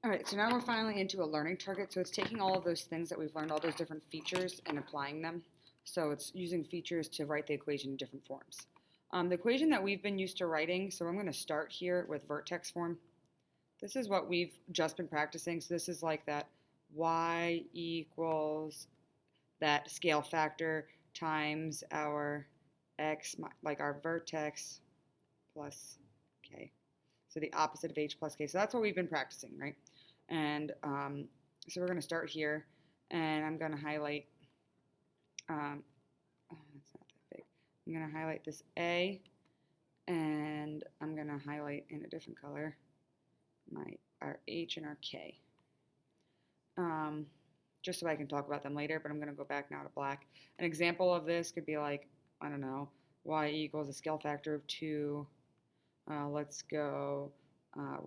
All right, so now we're finally into a learning target. So it's taking all of those things that we've learned, all those different features, and applying them. So it's using features to write the equation in different forms. The equation that we've been used to writing, so I'm going to start here with vertex form. This is what we've just been practicing. So this is like that y equals that scale factor times our x, like our vertex plus k. So the opposite of h plus k. So that's what we've been practicing, right? And so we're going to start here, and I'm going to highlight, that's not that big. I'm going to highlight this A, and I'm going to highlight in a different color our H and our K. Just so I can talk about them later, but I'm going to go back now to black. An example of this could be like, I don't know, y equals a scale factor of 2. Let's go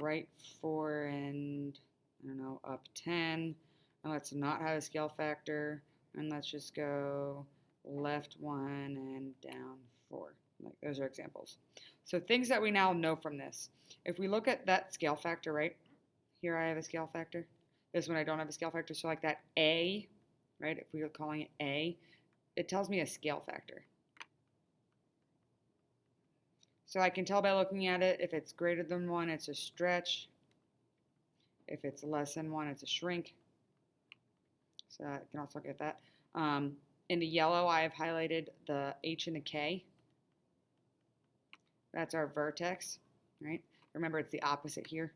right 4 and, I don't know, up 10. And let's not have a scale factor. And let's just go left 1 and down 4. Like, those are examples. So things that we now know from this. If we look at that scale factor, right? Here I have a scale factor. This one I don't have a scale factor. So like that A, right? If we were calling it A, it tells me a scale factor. So I can tell by looking at it, if it's greater than 1, it's a stretch. If it's less than 1, it's a shrink. So I can also get that. In the yellow, I have highlighted the H and the K. That's our vertex, right? Remember, it's the opposite here.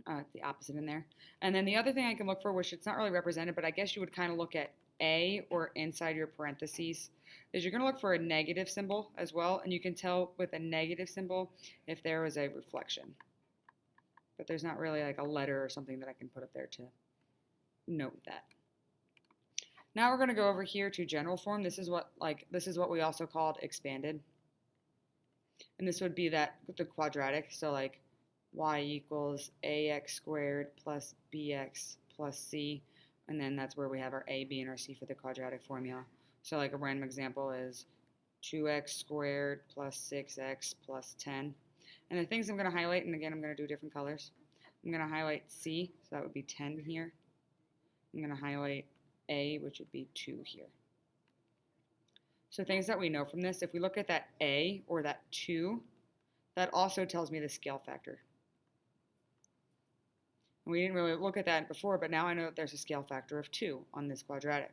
It's the opposite in there. And then the other thing I can look for, which it's not really represented, but I guess you would kind of look at A or inside your parentheses, is you're going to look for a negative symbol as well. And you can tell with a negative symbol if there was a reflection. But there's not really like a letter or something that I can put up there to note that. Now we're going to go over here to general form. This is what we also called expanded. And this would be the quadratic. So like y equals ax squared plus bx plus c. And then that's where we have our a, b, and our c for the quadratic formula. So like a random example is 2x squared plus 6x plus 10. And the things I'm going to highlight, and again, I'm going to do different colors. I'm going to highlight C, so that would be 10 here. I'm going to highlight A, which would be 2 here. So things that we know from this, if we look at that A or that 2, that also tells me the scale factor. And we didn't really look at that before, but now I know that there's a scale factor of 2 on this quadratic.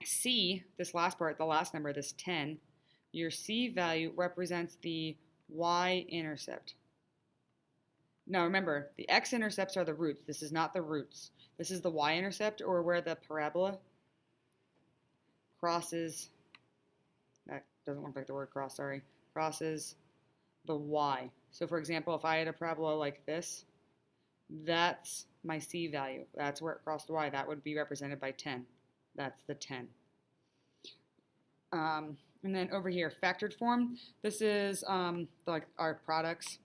C, this last part, the last number, this 10, your C value represents the y-intercept. Now remember, the x-intercepts are the roots. This is not the roots. This is the y-intercept, or where the parabola crosses, that doesn't look like the word cross, sorry, crosses the y. So for example, if I had a parabola like this, that's my C value. That's where it crossed the y. That would be represented by 10. That's the 10. And then over here, factored form. This is like our products.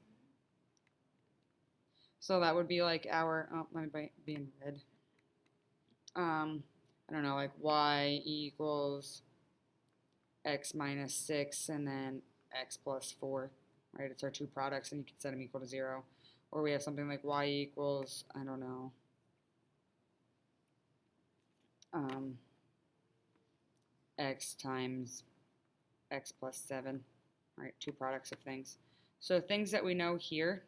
So that would be like our, let me be in red. I don't know, like y equals x minus 6 and then x plus 4, right? It's our two products and you can set them equal to 0. Or we have something like y equals, I don't know, x times x plus 7, right? Two products of things. So things that we know here,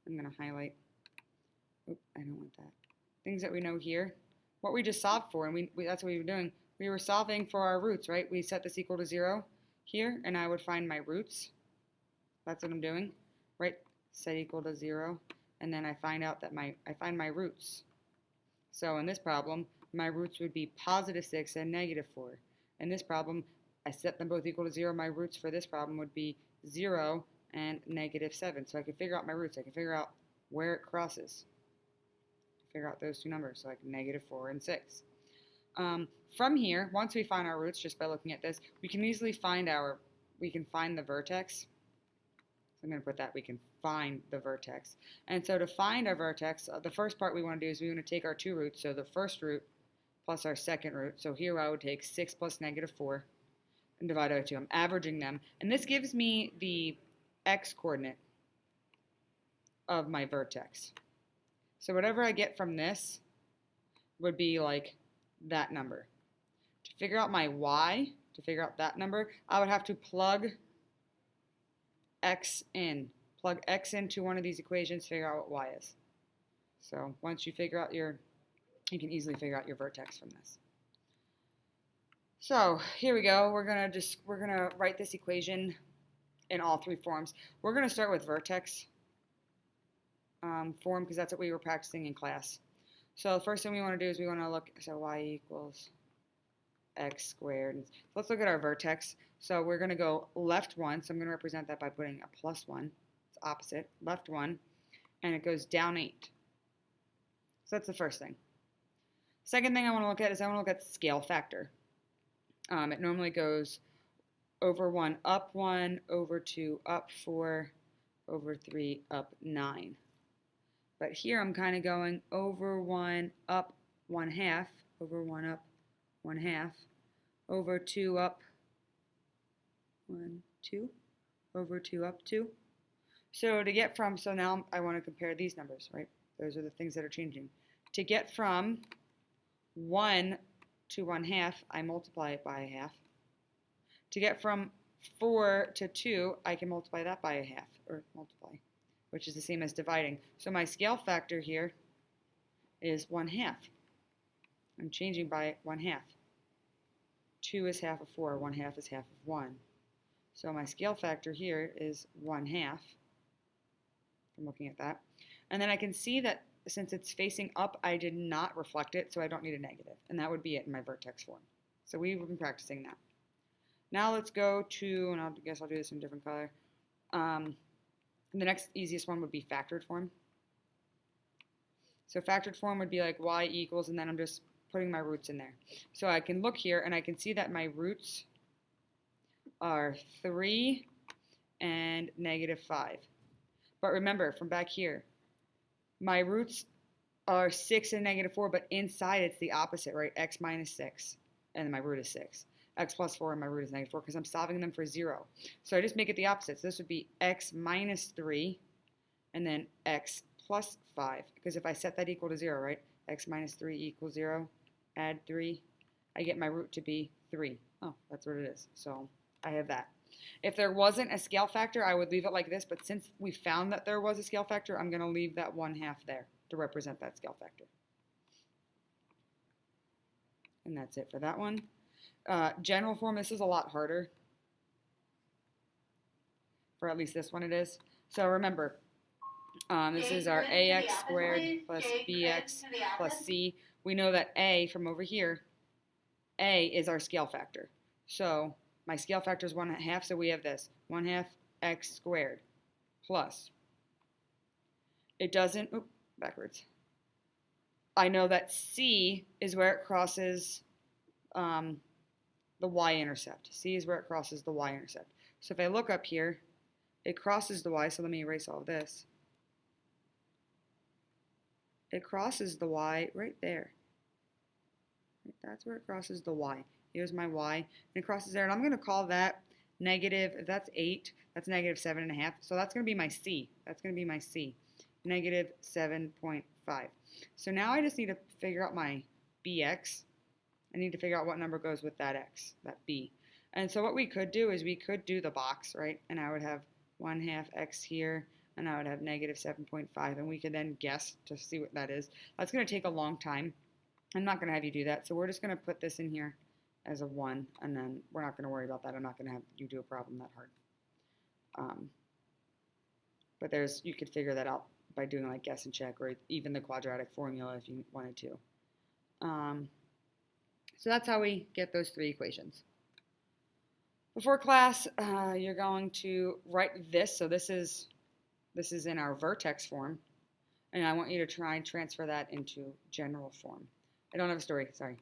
I'm going to highlight. Oop, I don't want that. Things that we know here, what we just solved for, and that's what we were doing. We were solving for our roots, right? We set this equal to 0 here, and I would find my roots. That's what I'm doing, right? Set equal to 0, and then I find out that I find my roots. So in this problem, my roots would be positive 6 and negative 4. In this problem, I set them both equal to 0. My roots for this problem would be 0 and negative 7. So I can figure out my roots. I can figure out where it crosses. Figure out those two numbers, so like negative 4 and 6. From here, once we find our roots, just by looking at this, we can easily find the vertex. So I'm going to put that, we can find the vertex. And so to find our vertex, the first part we want to do is we want to take our two roots, so the first root plus our second root. So here I would take 6 plus negative 4 and divide by 2. I'm averaging them. And this gives me the x-coordinate of my vertex. So whatever I get from this would be like that number. To figure out my y, to figure out that number, I would have to plug x in. Plug x into one of these equations, figure out what y is. So once you figure out you can easily figure out your vertex from this. So here we go. We're gonna write this equation in all three forms. We're gonna start with vertex form because that's what we were practicing in class. So the first thing we want to do is we want to look, so y equals x squared. Let's look at our vertex. So we're going to go left 1, so I'm going to represent that by putting a +1. It's opposite, left 1, and it goes down 8. So that's the first thing. Second thing I want to look at is I want to look at scale factor. It normally goes over 1, up 1, over 2, up 4, over 3, up 9. But here I'm kind of going over 1, up 1/2, over 1, up 1/2, over 2, up 1, 2, over 2, up 2. So to get from, so now I want to compare these numbers, right? Those are the things that are changing. To get from 1 to 1/2, I multiply it by 1/2. To get from 4 to 2, I can multiply that by 1/2, or multiply, which is the same as dividing. So my scale factor here is 1/2. I'm changing by 1/2. 2 is half of 4, 1/2 is half of 1. So my scale factor here is 1/2. I'm looking at that. And then I can see that since it's facing up, I did not reflect it, so I don't need a negative. And that would be it in my vertex form. So we've been practicing that. Now let's go to, and I guess I'll do this in a different color. The next easiest one would be factored form. So factored form would be like y equals, and then I'm just putting my roots in there. So I can look here, and I can see that my roots are 3 and -5. But remember, from back here, my roots are 6 and -4, but inside it's the opposite, right? X minus 6, and my root is 6. X plus 4 and my root is -4 because I'm solving them for 0. So I just make it the opposite. So this would be x minus 3 and then x plus 5. Because if I set that equal to 0, right? X minus 3 equals 0. Add 3. I get my root to be 3. Oh, that's what it is. So I have that. If there wasn't a scale factor, I would leave it like this. But since we found that there was a scale factor, I'm going to leave that 1/2 there to represent that scale factor. And that's it for that one. General form, this is a lot harder. For at least this one it is. So remember, this is our ax squared plus bx plus c. We know that a from over here, a is our scale factor. So my scale factor is 1/2, so we have this 1/2 x squared plus. It doesn't, backwards. I know that c is where it crosses the y-intercept. C is where it crosses the y-intercept. So if I look up here, it crosses the y, so let me erase all of this. It crosses the y right there. That's where it crosses the y. Here's my y, and it crosses there, and I'm going to call that negative, if that's 8, that's -7.5, so that's going to be my c. That's going to be my c, -7.5. So now I just need to figure out my bx. I need to figure out what number goes with that x, that b. And so what we could do is we could do the box, right? And I would have 1/2 x here, and I would have -7.5, and we could then guess to see what that is. That's going to take a long time. I'm not going to have you do that, so we're just going to put this in here as a 1, and then we're not going to worry about that. I'm not going to have you do a problem that hard. But you could figure that out by doing like guess and check, or even the quadratic formula if you wanted to. So that's how we get those 3 equations. Before class, you're going to write this. So this is in our vertex form, and I want you to try and transfer that into general form. I don't have a story, sorry.